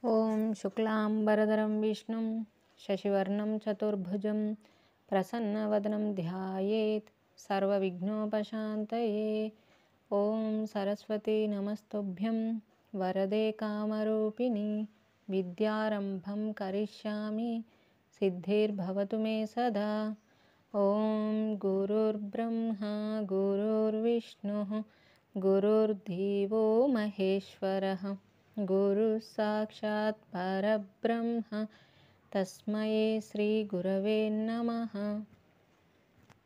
ఓం శుక్లాంబరధరం విష్ణుం శశివర్ణం చతుర్భుజం ప్రసన్నవదనం ధ్యాయేత్ సర్వవిఘ్నోపశాంతయే. ఓం సరస్వతీ నమస్తుభ్యం వరదే కామరూపిణి విద్యారంభం కరిష్యామి సిద్ధిర్భవతు మే సదా. ఓం గురుర్బ్రహ్మా గురుర్విష్ణుః గురుర్దేవో మహేశ్వరః గురు సాక్షాత్ పరబ్రహ్మ తస్మై శ్రీ గురవే నమః.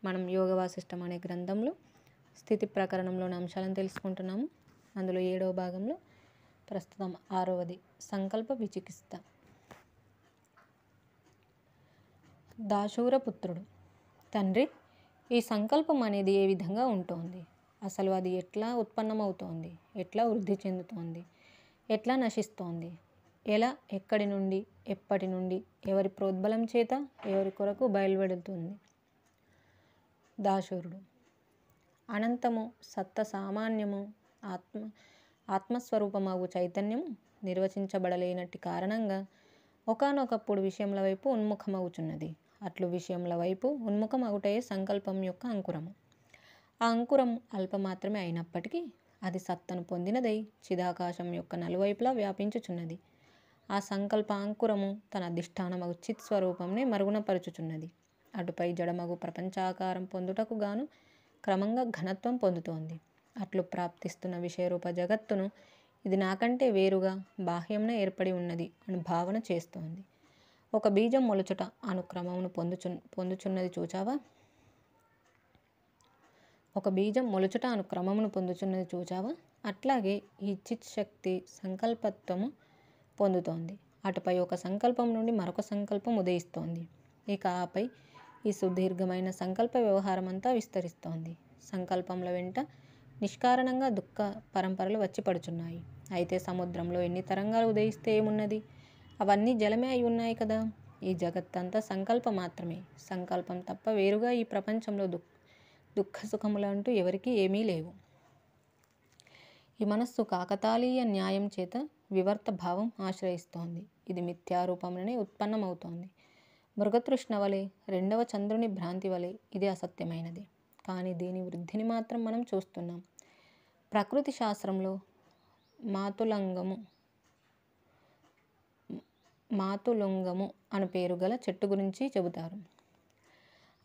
మనం యోగ వాసిష్టం అనే గ్రంథంలో స్థితి ప్రకరణంలోని అంశాలను తెలుసుకుంటున్నాము. అందులో 7వ భాగంలో ప్రస్తుతం 6వది సంకల్ప విచికిత్స. దాశూరపుత్రుడు: తండ్రి, ఈ సంకల్పం అనేది ఏ విధంగా ఉంటుంది? అసలు అది ఎట్లా ఉత్పన్నమవుతోంది? ఎట్లా వృద్ధి చెందుతోంది? ఎట్లా నశిస్తోంది? ఎలా, ఎక్కడి నుండి, ఎప్పటి నుండి, ఎవరి ప్రోద్బలం చేత, ఎవరి కొరకు బయలువెడుతుంది? దాశూరుడు: అనంతము, సత్త సామాన్యము, ఆత్మస్వరూపమగు చైతన్యము నిర్వచించబడలేనట్టి కారణంగా ఒకానొకప్పుడు విషయముల వైపు ఉన్ముఖమవుచున్నది. అట్లు విషయముల వైపు ఉన్ముఖమగుటయే సంకల్పం యొక్క అంకురము. ఆ అంకురం అల్పమాత్రమే అయినప్పటికీ అది సత్తను పొందినదై చిదాకాశం యొక్క నలువైపులా వ్యాపించుచున్నది. ఆ సంకల్ప అంకురము తన అధిష్టానమగు చిత్ స్వరూపంనే మరుగునపరుచుచున్నది. అటుపై జడమగు ప్రపంచాకారం పొందుటకు గాను క్రమంగా ఘనత్వం పొందుతోంది. అట్లు ప్రాప్తిస్తున్న విషయరూప జగత్తును ఇది నాకంటే వేరుగా బాహ్యంన ఏర్పడి ఉన్నది అని భావన చేస్తోంది. ఒక బీజం మొలుచుట అను క్రమమును పొందుచున్నది చూచావా? అట్లాగే ఈ చిత్ శక్తి సంకల్పత్వము పొందుతోంది. అటుపై ఒక సంకల్పం నుండి మరొక సంకల్పం ఉదయిస్తోంది. ఇక ఆపై ఈ సుదీర్ఘమైన సంకల్ప వ్యవహారం అంతా విస్తరిస్తోంది. సంకల్పముల వెంట నిష్కారణంగా దుఃఖ పరంపరలు వచ్చి పడుచున్నాయి. అయితే సముద్రంలో ఎన్ని తరంగాలు ఉదయిస్తే ఏమున్నది? అవన్నీ జలమే అయి ఉన్నాయి కదా. ఈ జగత్తంతా సంకల్పం మాత్రమే. సంకల్పం తప్ప వేరుగా ఈ ప్రపంచంలో దుఃఖ సుఖములంటూ ఎవరికీ ఏమీ లేవు. ఈ మనస్సు కాకతాళీయ న్యాయం చేత వివర్త భావం ఆశ్రయిస్తోంది. ఇది మిథ్యారూపంలోనే ఉత్పన్నమవుతోంది. మృగతృష్ణ వలె, 2వ చంద్రుని భ్రాంతి వలె ఇది అసత్యమైనది. కానీ దీని వృద్ధిని మాత్రం మనం చూస్తున్నాం. ప్రకృతి శాస్త్రంలో మాతులుంగము అను పేరు గల చెట్టు గురించి చెబుతారు.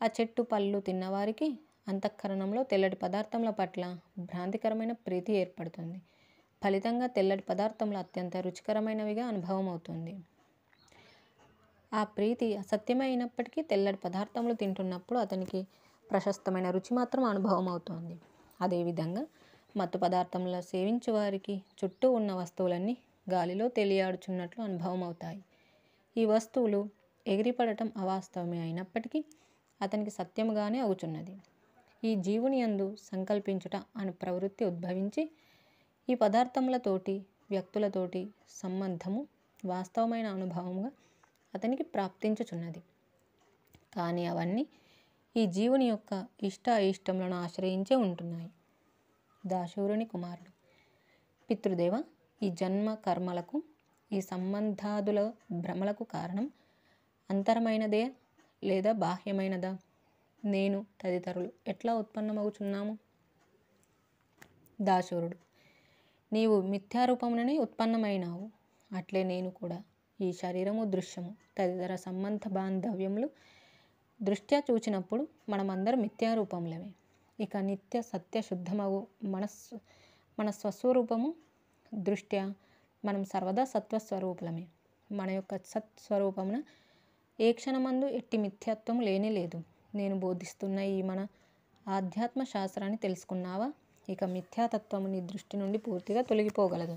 ఆ చెట్టు పళ్ళు తిన్నవారికి అంతఃకరణంలో తెల్లటి పదార్థముల పట్ల భ్రాంతికరమైన ప్రీతి ఏర్పడుతుంది. ఫలితంగా తెల్లటి పదార్థములు అత్యంత రుచికరమైనవిగా అనుభవం అవుతుంది. ఆ ప్రీతి అసత్యమే అయినప్పటికీ తెల్లటి పదార్థములు తింటున్నప్పుడు అతనికి ప్రశస్తమైన రుచి మాత్రం అనుభవం అవుతోంది. అదేవిధంగా మత్తు పదార్థముల సేవించే వారికి చుట్టూ ఉన్న వస్తువులన్నీ గాలిలో తేలియాడుచున్నట్లు అనుభవం అవుతాయి. ఈ వస్తువులు ఎగిరిపడటం అవాస్తవమే అయినప్పటికీ అతనికి సత్యముగానే అవుచున్నది. ఈ జీవుని యందు సంకల్పించుట అను ప్రవృత్తి ఉద్భవించి ఈ పదార్థములతోటి, వ్యక్తులతోటి సంబంధము వాస్తవమైన అనుభవముగా అతనికి ప్రాప్తించుచున్నది. కానీ అవన్నీ ఈ జీవుని యొక్క ఇష్ట అయిష్టములను ఆశ్రయించే ఉంటున్నాయి. దాశూరుని కుమారుడు: పితృదేవ, ఈ జన్మ కర్మలకు, ఈ సంబంధాదుల భ్రమలకు కారణం అంతరమైనదే లేదా బాహ్యమైనదా? నేను తదితరులు ఎట్లా ఉత్పన్నమవుచున్నాము? దాశూరుడు: నీవు మిథ్యారూపముననే ఉత్పన్నమైనావు. అట్లే నేను కూడా. ఈ శరీరము, దృశ్యము తదితర సంబంధ బాంధవ్యములు దృష్ట్యా చూచినప్పుడు మనమందరం మిథ్యారూపములమే. ఇక నిత్య సత్య శుద్ధమగు మన స్వస్వరూపము దృష్ట్యా మనం సర్వదా సత్వస్వరూపులమే. మన యొక్క సత్స్వరూపమున ఏ క్షణమందు ఎట్టి మిథ్యాత్వము లేనే లేదు. నేను బోధిస్తున్న ఈ మన ఆధ్యాత్మ శాస్త్రాన్ని తెలుసుకున్నావా? ఇక మిథ్యాతత్వము నీ దృష్టి నుండి పూర్తిగా తొలగిపోగలదు.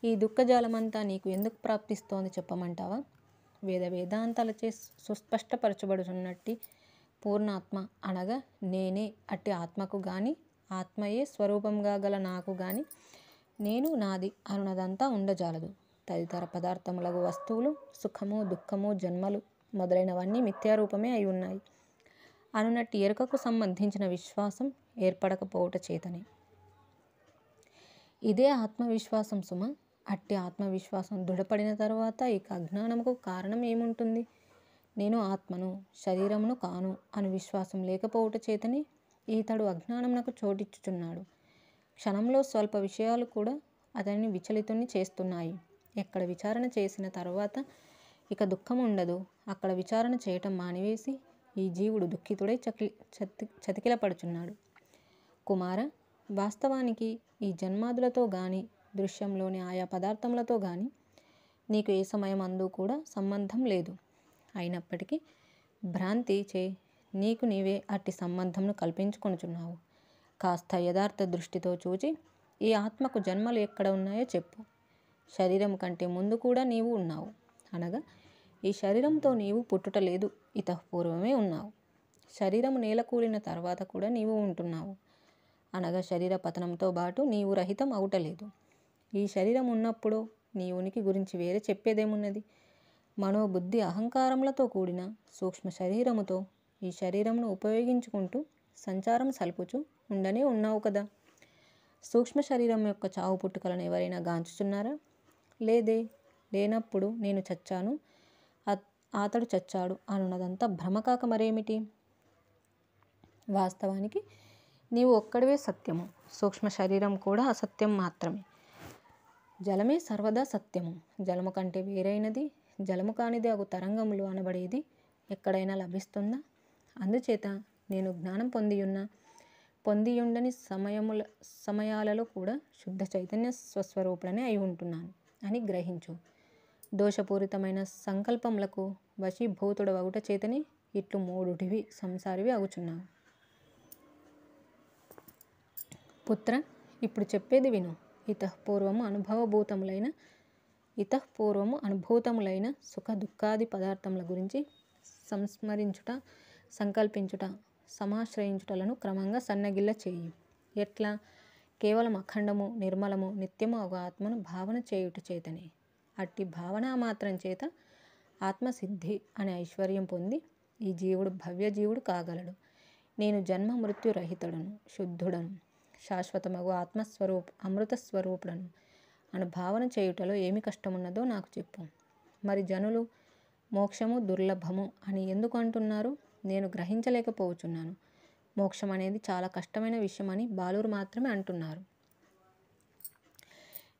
ఈ దుఃఖజాలమంతా నీకు ఎందుకు ప్రాప్తిస్తోంది చెప్పమంటావా? వేదాంతాలచే సుస్పష్టపరచబడుతున్నట్టి పూర్ణాత్మ అనగా నేనే అట్టి ఆత్మకు గాని, ఆత్మయే స్వరూపంగా గల నాకు గాని నేను, నాది అనున్నదంతా ఉండజాలదు. తదితర పదార్థములగు వస్తువులు, సుఖము, దుఃఖము, జన్మలు మొదలైనవన్నీ మిథ్యారూపమే అయి ఉన్నాయి అనునట్టి ఎరుకకు సంబంధించిన విశ్వాసం ఏర్పడకపోవట చేతనే. ఇదే ఆత్మవిశ్వాసం సుమ. అట్టి ఆత్మవిశ్వాసం దృఢపడిన తర్వాత ఇక అజ్ఞానముకు కారణం ఏముంటుంది? నేను ఆత్మను, శరీరమును కాను అని విశ్వాసం లేకపోవుట చేతని ఈతడు అజ్ఞానమునకు చోటిచ్చుచున్నాడు. క్షణంలో స్వల్ప విషయాలు కూడా అతనిని విచలితుణ్ణి చేస్తున్నాయి. ఎక్కడ విచారణ చేసిన తర్వాత ఇక దుఃఖం ఉండదు, అక్కడ విచారణ చేయటం మానివేసి ఈ జీవుడు దుఃఖితుడై చతికిలపడుచున్నాడు. కుమార, వాస్తవానికి ఈ జన్మాదులతో గాని దృశ్యంలోని ఆయా పదార్థములతో గాని నీకు ఏ సమయం అందు కూడా సంబంధం లేదు. అయినప్పటికీ భ్రాంతి చే నీకు నీవే అట్టి సంబంధంను కల్పించుకొనుచున్నావు. కాస్త యథార్థ దృష్టితో చూచి ఈ ఆత్మకు జన్మలు ఎక్కడ ఉన్నాయో చెప్పు. శరీరం కంటే ముందు కూడా నీవు ఉన్నావు, అనగా ఈ శరీరంతో నీవు పుట్టుట లేదు, ఇతఃపూర్వమే ఉన్నావు. శరీరము నేలకూలిన తర్వాత కూడా నీవు ఉంటున్నావు, అనగా శరీర పతనంతో పాటు నీవు రహితం అవుటలేదు. ఈ శరీరం ఉన్నప్పుడు నీ ఉనికి గురించి వేరే చెప్పేదేమున్నది? మనోబుద్ధి అహంకారములతో కూడిన సూక్ష్మ శరీరముతో ఈ శరీరమును ఉపయోగించుకుంటూ సంచారం సల్పుచు ఉండనే ఉన్నావు కదా. సూక్ష్మ శరీరం యొక్క చావు పుట్టుకలను ఎవరైనా గాంచుచున్నారా? లేదే. లేనప్పుడు నేను చచ్చాను, అతడు చచ్చాడు అనున్నదంతా భ్రమకాక మరేమిటి? వాస్తవానికి నీవు ఒక్కడివే సత్యము, సూక్ష్మ శరీరం కూడా అసత్యం మాత్రమే. జలమే సర్వదా సత్యము. జలము కంటే వేరైనది, జలము కానిది అగు తరంగములు అనబడేది ఎక్కడైనా లభిస్తుందా? అందుచేత నేను జ్ఞానం పొందియుండని సమయాలలో కూడా శుద్ధ చైతన్య స్వస్వరూపుడనే అయి ఉంటున్నాను అని గ్రహించు. దోషపూరితమైన సంకల్పములకు వశీభూతుడవగుట చేతని ఇట్లు మూడుటివి సంసారివి అగుచున్నావు. పుత్ర, ఇప్పుడు చెప్పేది విను. ఇతఃపూర్వము అనుభూతములైన సుఖ దుఃఖాది పదార్థముల గురించి సంస్మరించుట, సంకల్పించుట, సమాశ్రయించుటలను క్రమంగా సన్నగిల్ల చేయి. ఎట్లా? కేవలం అఖండము, నిర్మలము, నిత్యము ఒక ఆత్మను భావన చేయుట చేతనే. అట్టి భావన మాత్రం చేత ఆత్మసిద్ధి అనే ఐశ్వర్యం పొంది ఈ జీవుడు భవ్యజీవుడు కాగలడు. నేను జన్మ మృత్యు రహితుడను, శుద్ధుడను, శాశ్వతమగు అమృత స్వరూపుడను అని భావన చేయుటలో ఏమి కష్టమున్నదో నాకు చెప్పు. మరి జనులు మోక్షము దుర్లభము అని ఎందుకు అంటున్నారు? నేను గ్రహించలేకపోవచ్చున్నాను. మోక్షం అనేది చాలా కష్టమైన విషయమని బాలురు మాత్రమే అంటున్నారు.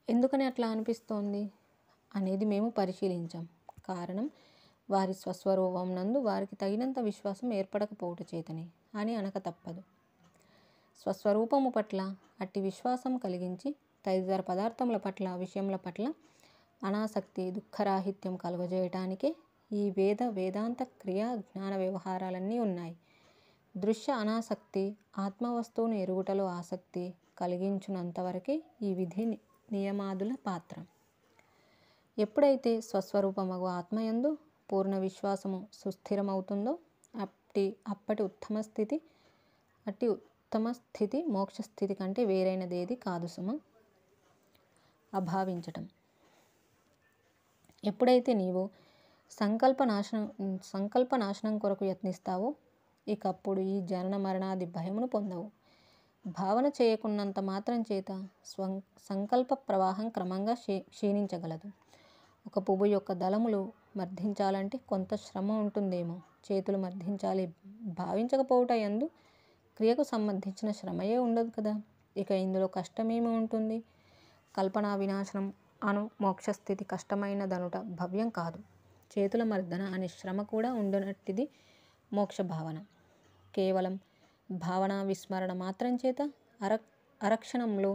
ఎందుకని అట్లా అనిపిస్తోంది అనేది మేము పరిశీలించాం. కారణం వారి స్వస్వరూపం నందు వారికి తగినంత విశ్వాసం ఏర్పడకపోవట చేతనే అని అనక తప్పదు. స్వస్వరూపము పట్ల అట్టి విశ్వాసం కలిగించి తదితర పదార్థముల పట్ల, విషయముల పట్ల అనాసక్తి, దుఃఖరాహిత్యం కలుగజేయటానికే ఈ వేదాంత క్రియా జ్ఞాన వ్యవహారాలన్నీ ఉన్నాయి. దృశ్య అనాసక్తి ఆత్మవస్తువును ఎరుగుటలో ఆసక్తి కలిగించునంతవరకే ఈ విధి నియమాదుల పాత్ర. ఎప్పుడైతే స్వస్వరూపమగు ఆత్మయందు పూర్ణ విశ్వాసము సుస్థిరమవుతుందో అప్పటి ఉత్తమ స్థితి మోక్షస్థితి కంటే వేరైనదేది కాదు సుమ. అభావించటం. ఎప్పుడైతే నీవు సంకల్ప నాశనం కొరకు యత్నిస్తావో ఇకప్పుడు ఈ జనన మరణాది భయమును పొందవు. భావన చేయకున్నంత మాత్రం చేత సంకల్ప ప్రవాహం క్రమంగా క్షీణించగలదు. ఒక పువ్వు యొక్క దళములు మర్ధించాలంటే కొంత శ్రమ ఉంటుందేమో, చేతులు మర్ధించాలి భావించకపోవట యందు క్రియకు సంబంధించిన శ్రమయే ఉండదు కదా. ఇక ఇందులో కష్టమేమి ఉంటుంది? కల్పనా వినాశనం అను మోక్షస్థితి కష్టమైనదనుట భవ్యం కాదు. చేతుల మర్దన అనే శ్రమ కూడా ఉండనట్టిది మోక్ష భావన. కేవలం భావన విస్మరణ మాత్రం చేత అరక్షణంలో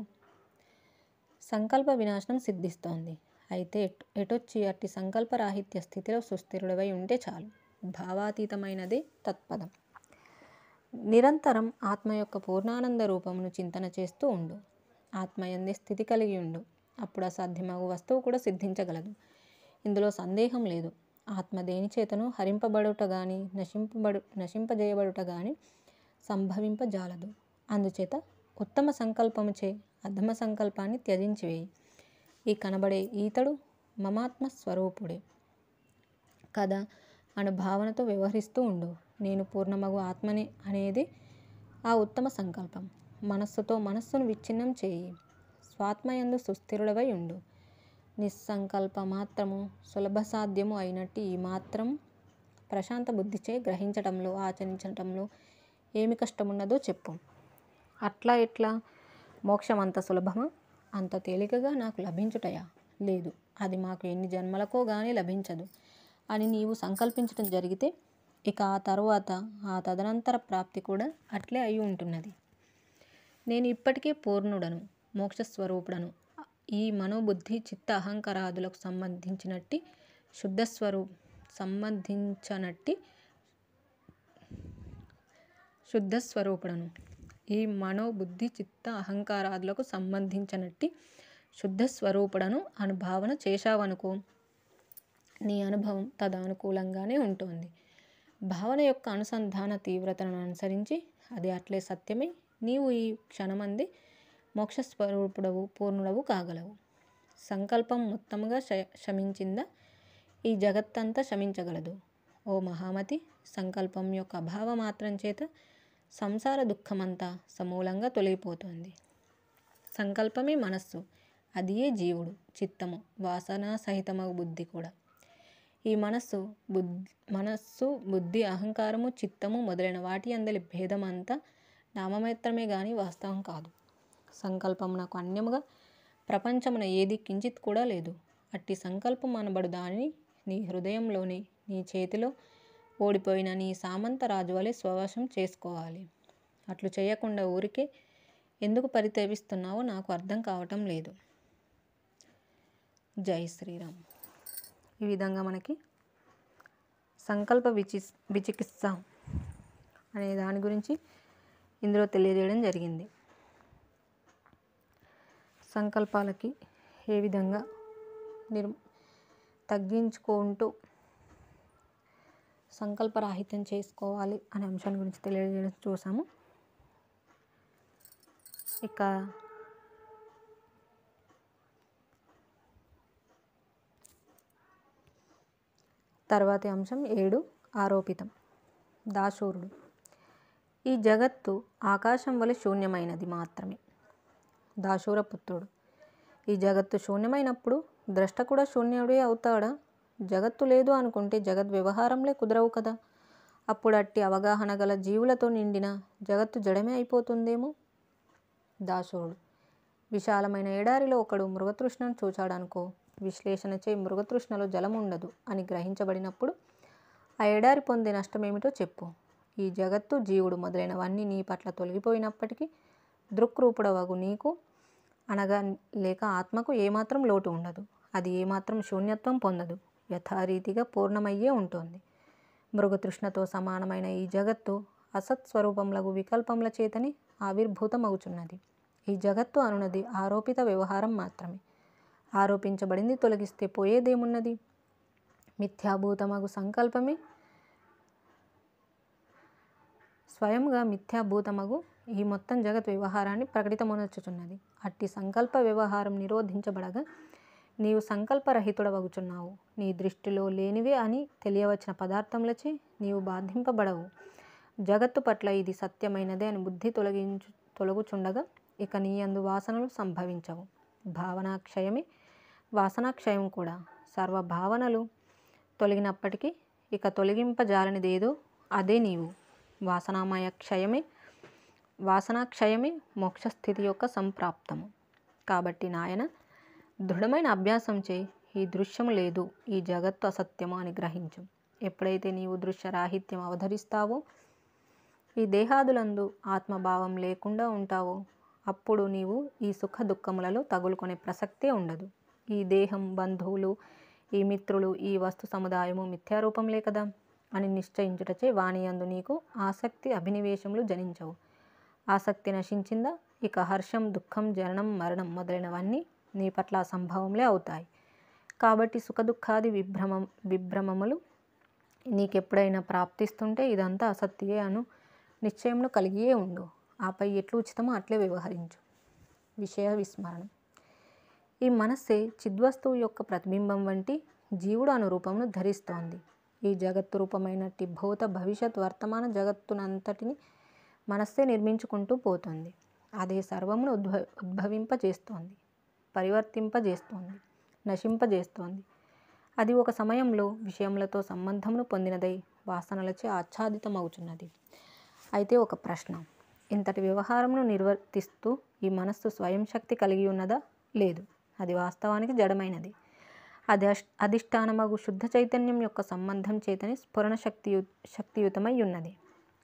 సంకల్ప వినాశనం సిద్ధిస్తోంది. అయితే ఎటొచ్చి అట్టి సంకల్పరాహిత్య స్థితిలో సుస్థిరుడవై ఉంటే చాలు. భావాతీతమైనదే తత్పదం. నిరంతరం ఆత్మ యొక్క పూర్ణానంద రూపమును చింతన చేస్తూ ఉండు. ఆత్మయందే స్థితి కలిగి ఉండు. అప్పుడు అసాధ్యమగు వస్తువు కూడా సిద్ధించగలదు. ఇందులో సందేహం లేదు. ఆత్మ దేని చేతను హరింపబడుట గాని నశింపజేయబడుట గాని సంభవింపజాలదు. అందుచేత ఉత్తమ సంకల్పముచే అధమ సంకల్పాన్ని త్యజించివేయి. ఈ కనబడే ఈతడు మమాత్మ స్వరూపుడే కదా అను భావనతో వ్యవహరిస్తూ ఉండు. నేను పూర్ణమగు ఆత్మనే అనేది ఆ ఉత్తమ సంకల్పం. మనస్సుతో మనస్సును విచ్ఛిన్నం చేయి. స్వాత్మయందు సుస్థిరుడవై ఉండు. నిస్సంకల్ప మాత్రము సులభ సాధ్యము అయినట్టు ఈ మాత్రం ప్రశాంత బుద్ధిచే గ్రహించటంలో ఆచరించటంలో ఏమి కష్టమున్నదో చెప్పు. అట్లా ఎట్లా? మోక్షం అంత సులభమా? అంత తేలికగా నాకు లభించుటయా? లేదు, అది మాకు ఎన్ని జన్మలకో గానీ లభించదు అని నీవు సంకల్పించటం జరిగితే ఇక ఆ తరువాత ఆ తదనంతర ప్రాప్తి కూడా అట్లే అయి ఉంటున్నది. నేను ఇప్పటికే పూర్ణుడను, మోక్షస్వరూపుడను. ఈ మనోబుద్ధి చిత్త అహంకారాదులకు సంబంధించినట్టి శుద్ధ స్వరూపుడను. ఈ మనోబుద్ధి చిత్త అహంకారాదులకు సంబంధించినట్టి శుద్ధ స్వరూపుడను అనుభావన చేశావనుకో, నీ అనుభవం తదనుకూలంగానే ఉంటుంది. భావన యొక్క అనుసంధాన తీవ్రతను అనుసరించి అది అట్లే సత్యమై నీవు ఈ క్షణమందే మోక్షస్వరూపుడవు, పూర్ణుడవు కాగలవు. సంకల్పం మొత్తముగా శమించిందా ఈ జగత్తంతా శమించగలదు. ఓ మహామతి, సంకల్పం యొక్క అభావ మాత్రం చేత సంసార దుఃఖమంతా సమూలంగా తొలగిపోతుంది. సంకల్పమే మనస్సు, అదియే జీవుడు, చిత్తము, వాసనా సహితమగు బుద్ధి కూడా. ఈ మనస్సు బుద్ధి అహంకారము చిత్తము మొదలైన వాటి అందలి భేదమంతా నామమాత్రమే గాని వాస్తవం కాదు. సంకల్పమునకు అన్యముగా ప్రపంచమున ఏది కించిత్ కూడా లేదు. అట్టి సంకల్పం అనబడు దానిని నీ హృదయంలోని నీ చేతిలో ఓడిపోయిన నీ సామంత రాజు వలె స్వవశం చేసుకోవాలి. అట్లు చేయకుండా ఊరికే ఎందుకు పరితపిస్తున్నావో నాకు అర్థం కావటం లేదు. జై శ్రీరామ్. ఈ విధంగా మనకి సంకల్ప విచికిత్స అనే దాని గురించి ఇందులో తెలియజేయడం జరిగింది. సంకల్పాలకి ఏ విధంగా తగ్గించుకుంటూ సంకల్పరాహిత్యం చేసుకోవాలి అనే అంశాన్ని గురించి తెలియజేయడం చూసాము. ఇక తర్వాతి అంశం 7 ఆరోపితం. దాశూరుడు. ఈ జగత్తు ఆకాశం వలె శూన్యమైనది మాత్రమే. దాశూరపుత్రుడు. ఈ జగత్తు శూన్యమైనప్పుడు ద్రష్ట కూడా శూన్యుడే అవుతాడా? జగత్తు లేదు అనుకుంటే జగద్వ్యవహారంలే కుదరవు కదా. అప్పుడు అట్టి అవగాహన గల జీవులతో నిండిన జగత్తు జడమే అయిపోతుందేమో. దాశూరుడు. విశాలమైన ఎడారిలో ఒకడు మృగతృష్ణను చూచాడనుకో. విశ్లేషణచే మృగతృష్ణలో జలముండదు అని గ్రహించబడినప్పుడు ఆ ఎడారి పొందే నష్టమేమిటో చెప్పు. ఈ జగత్తు, జీవుడు మొదలైనవన్నీ నీ పట్ల తొలగిపోయినప్పటికీ దృక్రూపుడవగు నీకు అనగా లేక ఆత్మకు ఏమాత్రం లోటు ఉండదు. అది ఏమాత్రం శూన్యత్వం పొందదు. యథారీతిగా పూర్ణమయ్యే ఉంటుంది. మృగతృష్ణతో సమానమైన ఈ జగత్తు అసత్స్వరూపములగు వికల్పముల చేతని ఆవిర్భూతమగుచున్నది. ఈ జగత్తు అనున్నది ఆరోపిత వ్యవహారం మాత్రమే. ఆరోపించబడింది తొలగిస్తే పోయేదేమున్నది? మిథ్యాభూతమగు సంకల్పమే స్వయంగా మిథ్యాభూతమగు ఈ మొత్తం జగత్ వ్యవహారాన్ని ప్రకటితమొనర్చుచున్నది. అట్టి సంకల్ప వ్యవహారం నిరోధించబడగా నీవు సంకల్పరహితుడవగుచున్నావు. నీ దృష్టిలో లేనివే అని తెలియవచ్చిన పదార్థములచే నీవు బాధింపబడవు. జగత్తు పట్ల ఇది సత్యమైనదే అని బుద్ధి తొలగుచుండగా ఇక నీ యందు వాసనలు సంభవించవు. భావనాక్షయమే వాసనాక్షయం కూడా. సర్వభావనలు తొలగినప్పటికీ ఇక తొలగింపజాలనిదేదో అదే నీవు. వాసనాక్షయమే మోక్షస్థితి యొక్క సంప్రాప్తము. కాబట్టి నాయన, దృఢమైన అభ్యాసం చేయి. ఈ దృశ్యము లేదు, ఈ జగత్తు అసత్యము అని గ్రహించు. ఎప్పుడైతే నీవు దృశ్యరాహిత్యం అవధరిస్తావో, ఈ దేహాదులందు ఆత్మభావం లేకుండా ఉంటావో, అప్పుడు నీవు ఈ సుఖ దుఃఖములలో తగులుకొనే ప్రసక్తే ఉండదు. ఈ దేహం, బంధువులు, ఈ మిత్రులు, ఈ వస్తు సముదాయము మిథ్యారూపంలే కదా అని నిశ్చయించుటచే వానియందు నీకు ఆసక్తి అభినివేశములు జనించవు. ఆసక్తి నశించిందా ఇక హర్షం, దుఃఖం, జననం, మరణం మొదలైనవన్నీ నీ పట్ల అసంభవంలే అవుతాయి. కాబట్టి సుఖదుఖాది విభ్రమములు నీకెప్పుడైనా ప్రాప్తిస్తుంటే ఇదంతా అసత్యే అను నిశ్చయమును కలిగియే ఉండు. ఆపై ఎట్లు ఉచితమో అట్లే వ్యవహరించు. విషయ విస్మరణం. ఈ మనస్సే చిద్వస్తువు యొక్క ప్రతిబింబం వంటి జీవుడు అను రూపమును ధరిస్తోంది. ఈ జగత్తు రూపమైనట్టి భూత, భవిష్యత్, వర్తమాన జగత్తునంతటిని మనస్సే నిర్మించుకుంటూ పోతుంది. అదే సర్వమును ఉద్భవింపజేస్తోంది, పరివర్తింపజేస్తోంది. నశింపజేస్తోంది. అది ఒక సమయంలో విషయములతో సంబంధమును పొందినదై వాసనలచే ఆచ్ఛాదితమవుచున్నది. అయితే ఒక ప్రశ్న, ఇంతటి వ్యవహారమును నిర్వర్తిస్తూ ఈ మనస్సు స్వయం శక్తి కలిగి ఉన్నదా? లేదు, అది వాస్తవానికి జడమైనది. అది అధిష్టానమగు శుద్ధ చైతన్యం యొక్క సంబంధం చేతనే స్ఫురణ శక్తియుతమై ఉన్నది.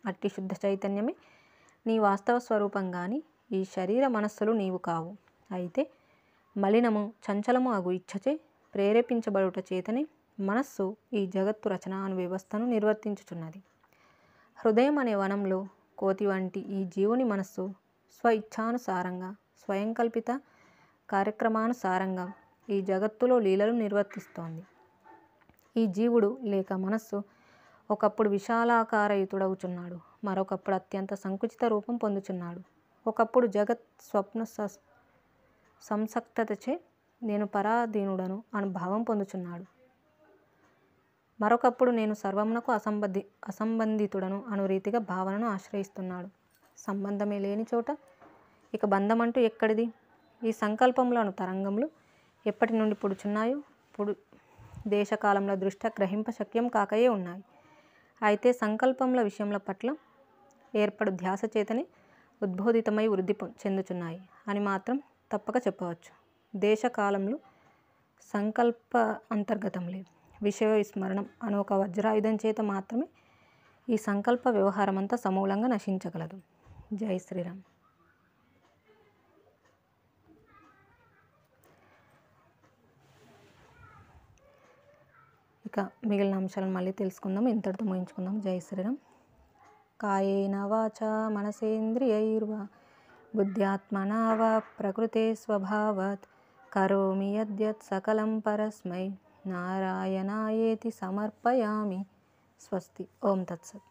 అట్టి శుద్ధ చైతన్యమే నీ వాస్తవ స్వరూపం గాని ఈ శరీర మనస్సులు నీవు కావు. అయితే మలినము చంచలము అగు ఇచ్ఛచే ప్రేరేపించబడుట చేతనే మనస్సు ఈ జగత్తు రచన అను వ్యవస్థను నిర్వర్తించుచున్నది. హృదయం అనే వనంలో కోతి వంటి ఈ జీవుని మనస్సు స్వ ఇచ్ఛానుసారంగా స్వయంకల్పిత కార్యక్రమానుసారంగా ఈ జగత్తులో లీలలు నిర్వర్తిస్తోంది. ఈ జీవుడు లేక మనస్సు ఒకప్పుడు విశాలాకారయుతుడవుచున్నాడు, మరొకప్పుడు అత్యంత సంకుచిత రూపం పొందుచున్నాడు. ఒకప్పుడు జగత్ స్వప్న సంసక్తతచే నేను పరాధీనుడను అను భావం పొందుచున్నాడు, మరొకప్పుడు నేను సర్వమునకు అసంబంధితుడను అను రీతిగా భావనను ఆశ్రయిస్తున్నాడు. సంబంధమే లేని చోట ఇక బంధమంటూ ఎక్కడిది? ఈ సంకల్పములను తరంగములు ఎప్పటి నుండి పుడుచున్నాయో దేశకాలంలో దృష్ట్యా గ్రహింప శక్యం కాకయే ఉన్నాయి. అయితే సంకల్పముల విషయముల పట్ల ఏర్పడు ధ్యాస చేతనే ఉద్బోధితమై వృద్ధి చెందుచున్నాయి అని మాత్రం తప్పక చెప్పవచ్చు. దేశకాలములు సంకల్ప అంతర్గతములే. విషయ విస్మరణం అను ఒక వజ్రాయుధం చేత మాత్రమే ఈ సంకల్ప వ్యవహారమంతా సమూలంగా నశించగలదు. జై శ్రీరామ్. ఇక మిగిలిన అంశాలను మళ్ళీ తెలుసుకుందాం. ఇంతటితో ముగించుకుందాం. జై శ్రీరామ్. కాయేన వాచా మనసేంద్రియైర్వా బుద్ధ్యాత్మనా వా ప్రకృతే స్వభావాత్ కరోమి యద్యత్ సకలం పరస్మై నారాయణాయేతి సమర్పయామి. స్వస్తి. ఓం తత్సత్.